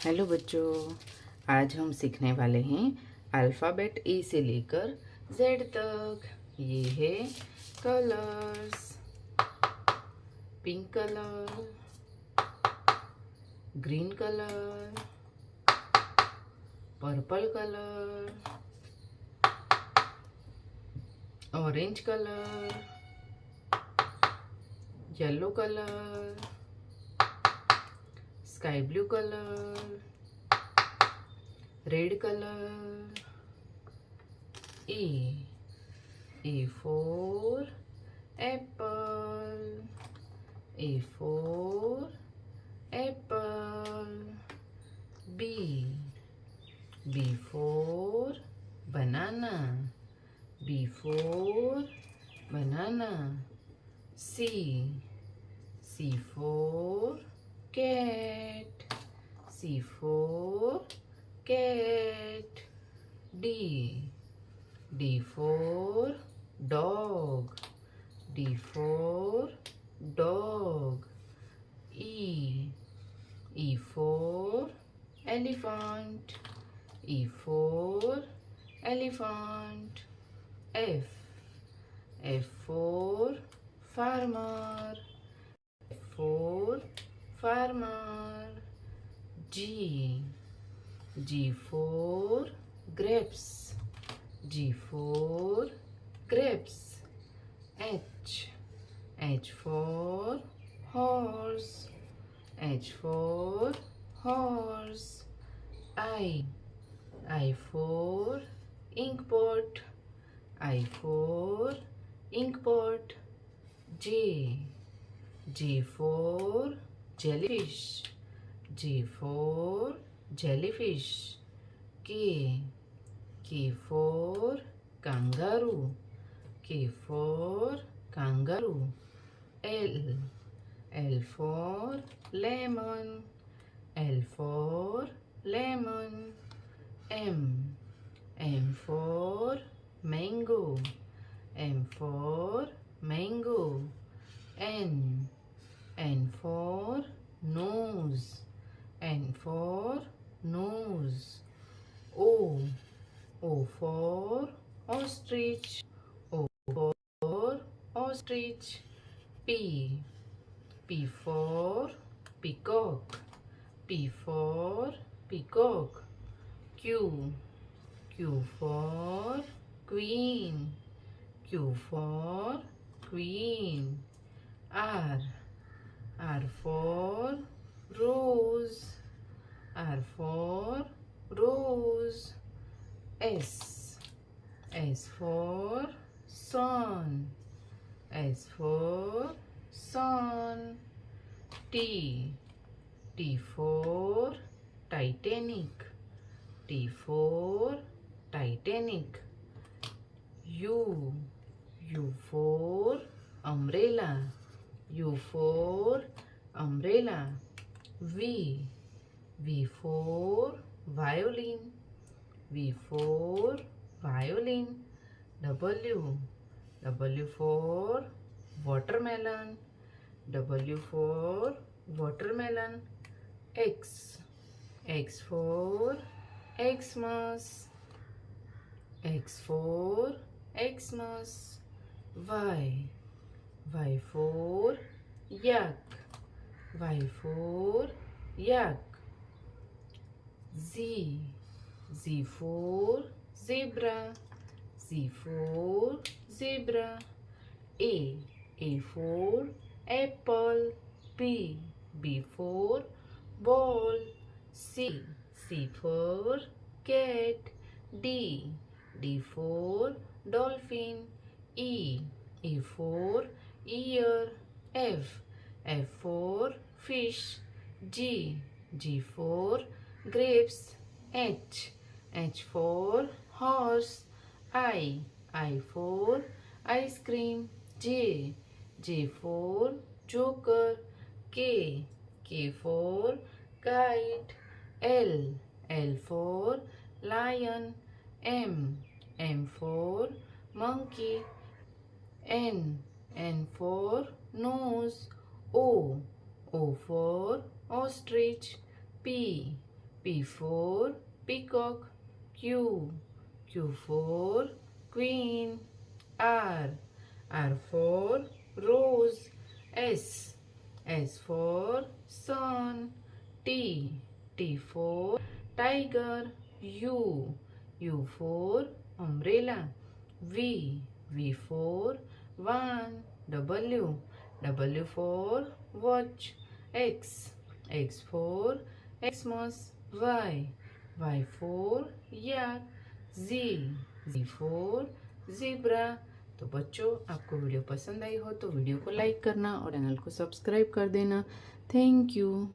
Hello बच्चों, आज हम सीखने वाले हैं अल्फ़ाबेट ए से लेकर जेड तक। ये है colours. Pink colour, green colour, purple colour, orange colour, yellow colour, sky blue colour, red colour. A for apple, A for apple. B for banana, B for banana. C for cat, C for cat. D for dog, D for dog. E for elephant, E for elephant. F for farmer, F for farmer. G for grapes, G for grapes. H for horse, H for horse. I for inkpot, I for inkpot. J for jellyfish, J for jellyfish. K for kangaroo, K for kangaroo. L for lemon, L for lemon. M for mango, M for mango. N for nose, N for nose. O for ostrich, O for ostrich. P for peacock, P for peacock. Q for queen, Q for queen. R for rose, R for rose. S for sun, S for sun. T for Titanic, T for Titanic. U for umbrella, U for umbrella. V for violin, V for violin. W for watermelon, W for watermelon. X for Xmas, X for Xmas. Y for yak, Y for yak. Z for zebra, Z for zebra. A for apple. B for ball. C for cat. D for dolphin. E for ear. F for fish. G for grapes. H for horse. I for ice cream. J for joker. K for kite. L for lion. M for monkey. N for nose. O for ostrich. P P for peacock. Q. Q for queen. R. R for rose. S. S for sun. T. T for tiger. U. U for umbrella. V. V for van. W. W for watch. X. X for Xmas. Y. Y for yak. Z. Z for zebra. तो बच्चों, आपको video पसंद आई हो तो video को like करना और channel को सब्सक्राइब कर देना। Thank you.